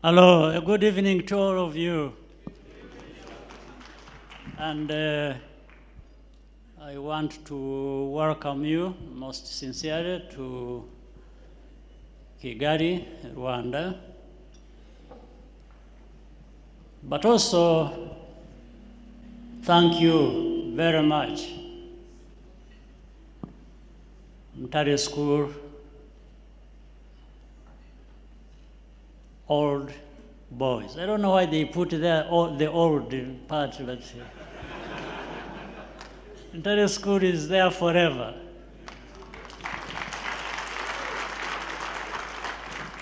Hello, good evening to all of you. And I want to welcome you most sincerely to Kigali, Rwanda. But also, thank you very much, Ntare School, old boys. I don't know why they put there the old part, but Ntare School is there forever.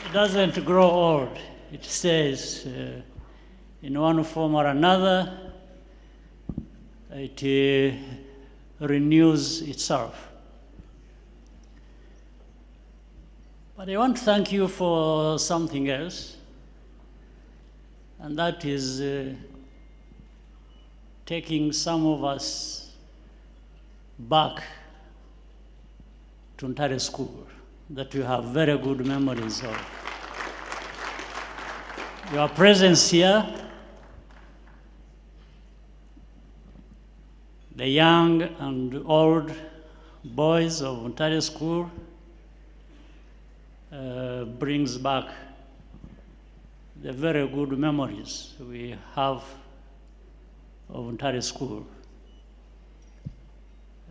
It doesn't grow old. It stays in one form or another. It renews itself. But I want to thank you for something else, and that is taking some of us back to Ntare School that you have very good memories of. Your presence here, the young and old boys of Ntare School, brings back the very good memories we have of Ntare School.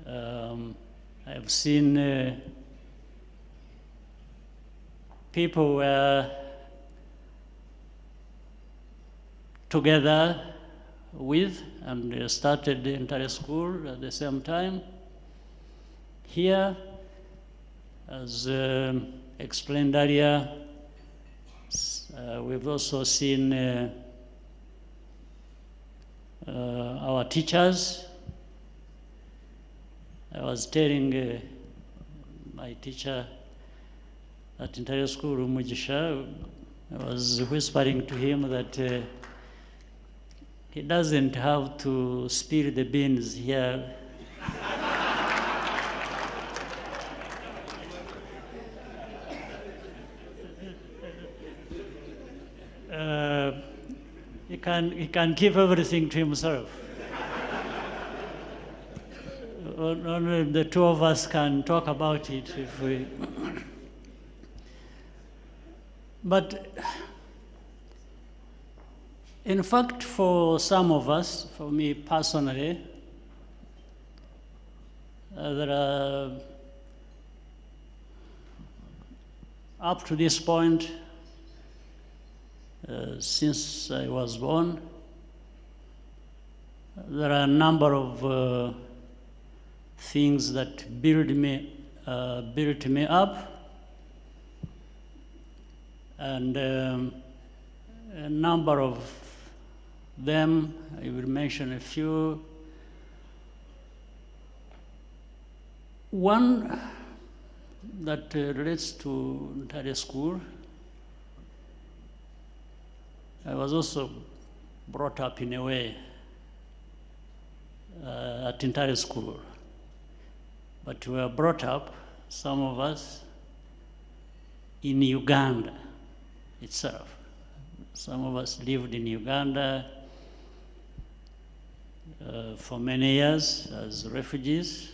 I've seen people were together with and started the Ntare School at the same time. Here, as explained earlier, we've also seen our teachers. I was telling my teacher at Ntare School, wamwigishije, I was whispering to him that he doesn't have to spill the beans here. He can keep everything to himself. Only the two of us can talk about it if we. But in fact, for some of us, for me personally, there are, up to this point, since I was born, there are a number of things that built me up, and a number of them, I will mention a few. One that relates to Ntare School. I was also brought up in a way at Ntare School. But we were brought up, some of us, in Uganda itself. Some of us lived in Uganda for many years as refugees.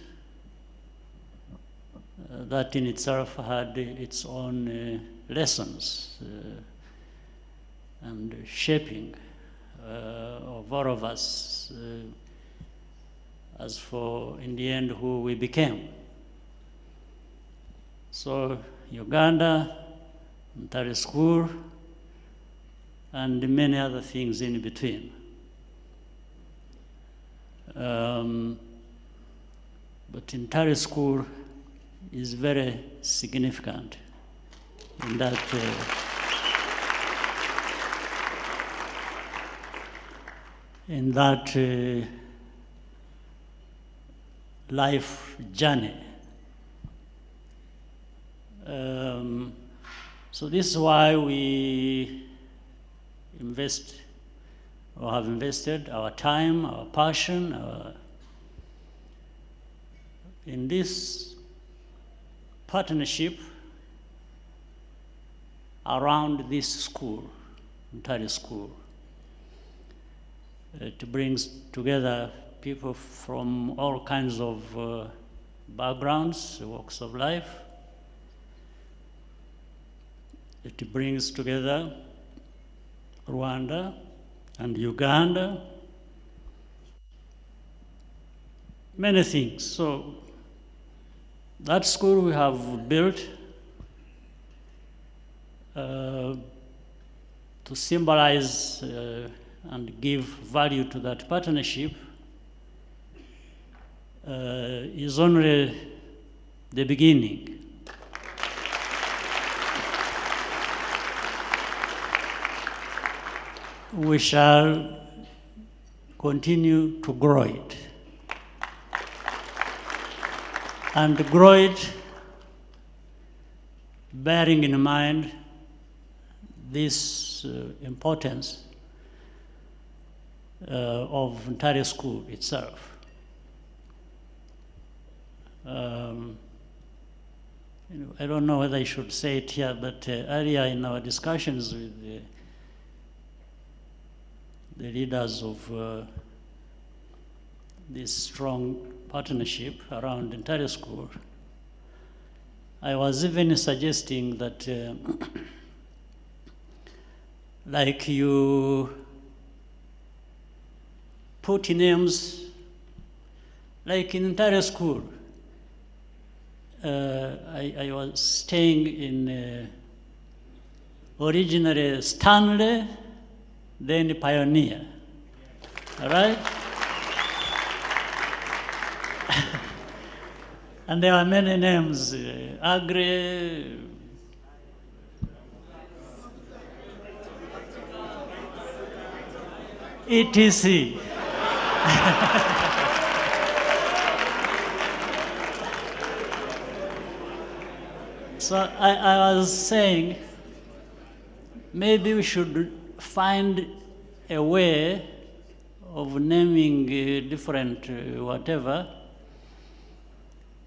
That in itself had its own lessons and shaping of all of us as for, in the end, who we became. So Uganda, Ntare School, and many other things in between. But Ntare School is very significant in that life journey. So this is why we invest or have invested our time, our passion, in this partnership around this school, Ntare School. It brings together people from all kinds of backgrounds, walks of life. It brings together Rwanda and Uganda, many things. So that school we have built to symbolize and give value to that partnership is only the beginning. We shall continue to grow it. And grow it bearing in mind this importance of Ntare School itself. I don't know whether I should say it here, but earlier in our discussions with the leaders of this strong partnership around Ntare School, I was even suggesting that like you put names, like in Ntare School, I was staying in originally Stanley, then Pioneer, all right? And there are many names, Agri, etc. So I was saying, maybe we should find a way of naming different whatever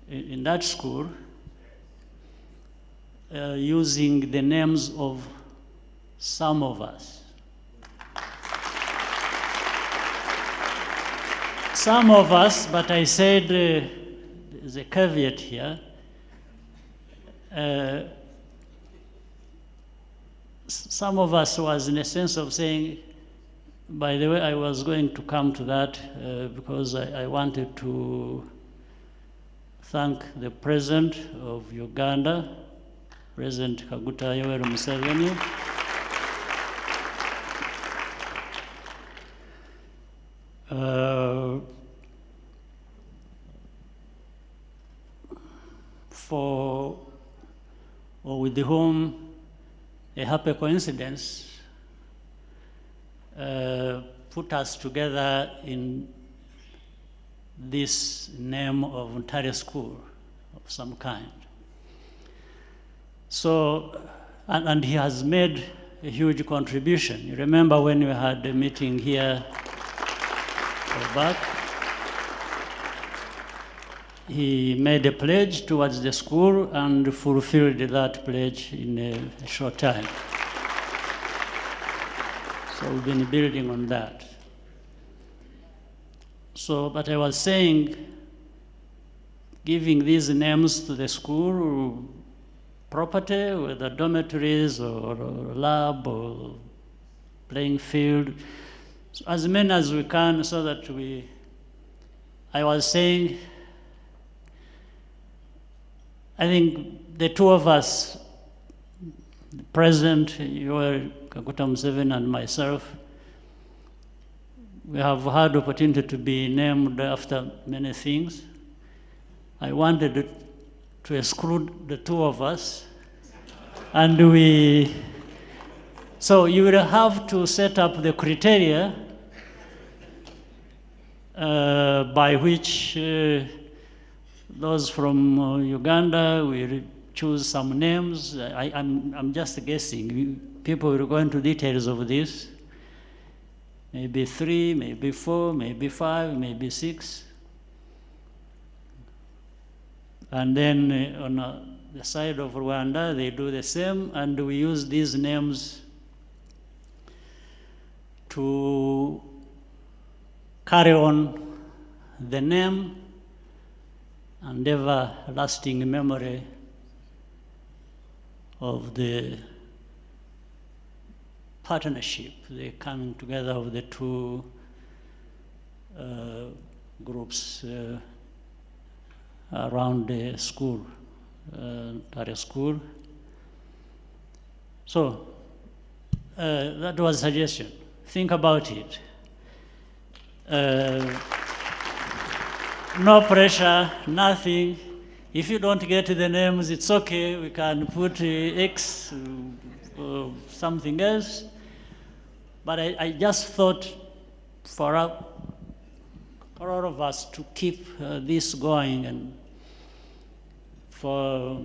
in that school using the names of some of us. Some of us, but I said there's a caveat here. Some of us was in a sense of saying, by the way, I was going to come to that because I wanted to thank the President of Uganda, President Kaguta Yoweri Museveni, for, or with whom a happy coincidence put us together in this name of Ntare School of some kind. So, and he has made a huge contribution. You remember when we had a meeting here back, he made a pledge towards the school and fulfilled that pledge in a short time. So we've been building on that. So, but I was saying, giving these names to the school property, whether dormitories or lab or playing field, so as many as we can, so that I was saying, I think the two of us, the President, Yoweri Kaguta Museveni, and myself, we have had opportunity to be named after many things. I wanted to exclude the two of us, and so you will have to set up the criteria by which those from Uganda will choose some names. I'm just guessing. People will go into details of this. Maybe 3, maybe 4, maybe 5, maybe 6. And then on the side of Rwanda, they do the same, and we use these names to carry on the name and everlasting memory of the partnership, the coming together of the two groups around the school, Ntare School. So that was a suggestion. Think about it. No pressure, nothing. If you don't get the names, it's okay. We can put X or something else. But I just thought for all of us to keep this going and for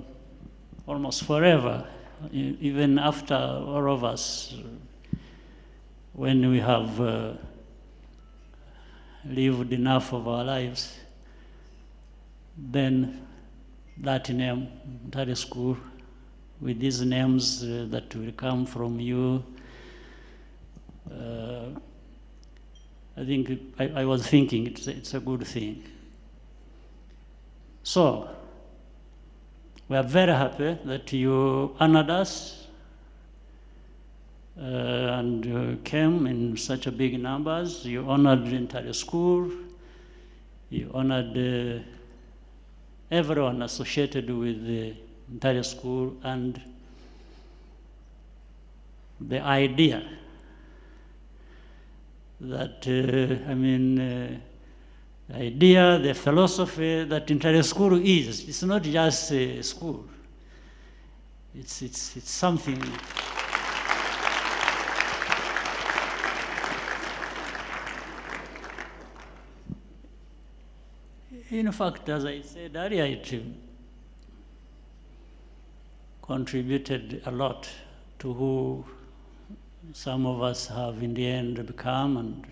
almost forever, even after all of us, when we have lived enough of our lives, then that name, Ntare School, with these names that will come from you, I think I was thinking it's a good thing. So we are very happy that you honored us and came in such a big numbers. You honored the Ntare School. You honored everyone associated with the Ntare School and the idea that, the idea, the philosophy that Ntare School is. It's not just a school. It's something. In fact, as I said earlier, it contributed a lot to who some of us have in the end become. And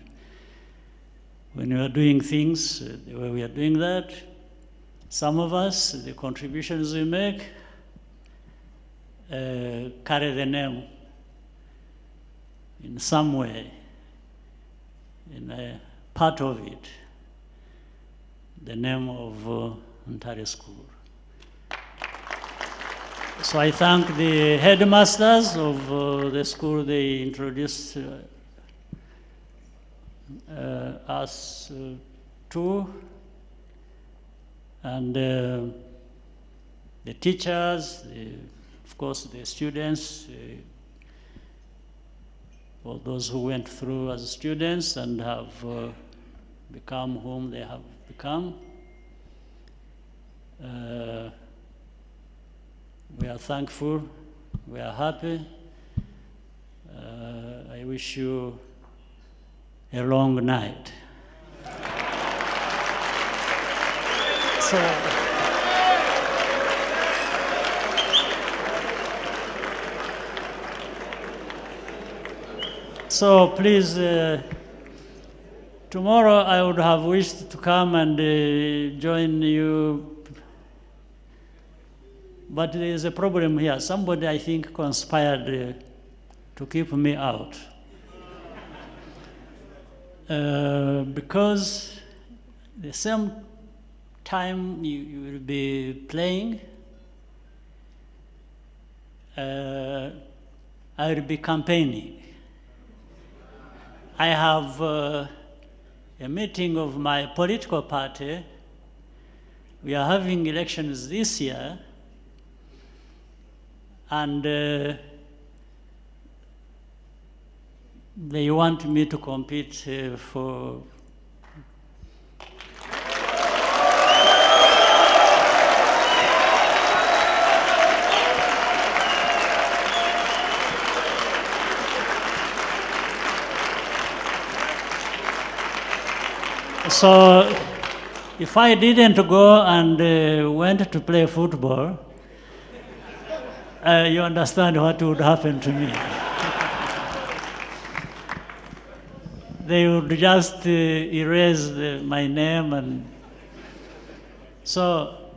when we are doing things the way we are doing that, some of us, the contributions we make, carry the name in some way, in a part of it, the name of Ntare School. So I thank the headmasters of the school. They introduced us to, and the teachers, of course the students, all those who went through as students and have become whom they have become. We are thankful, we are happy. I wish you a long night. So please, tomorrow I would have wished to come and join you, but there is a problem here. Somebody, I think, conspired to keep me out. Because the same time you will be playing, I will be campaigning. I have a meeting of my political party. We are having elections this year, and they want me to compete for So if I didn't go and went to play football, you understand what would happen to me. They would just erase my name. And so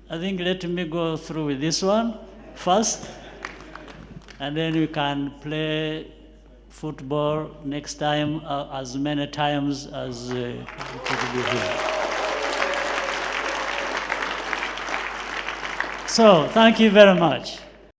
I think let me go through with this one first, and then we can play football next time as many times as we could be here. So, thank you very much.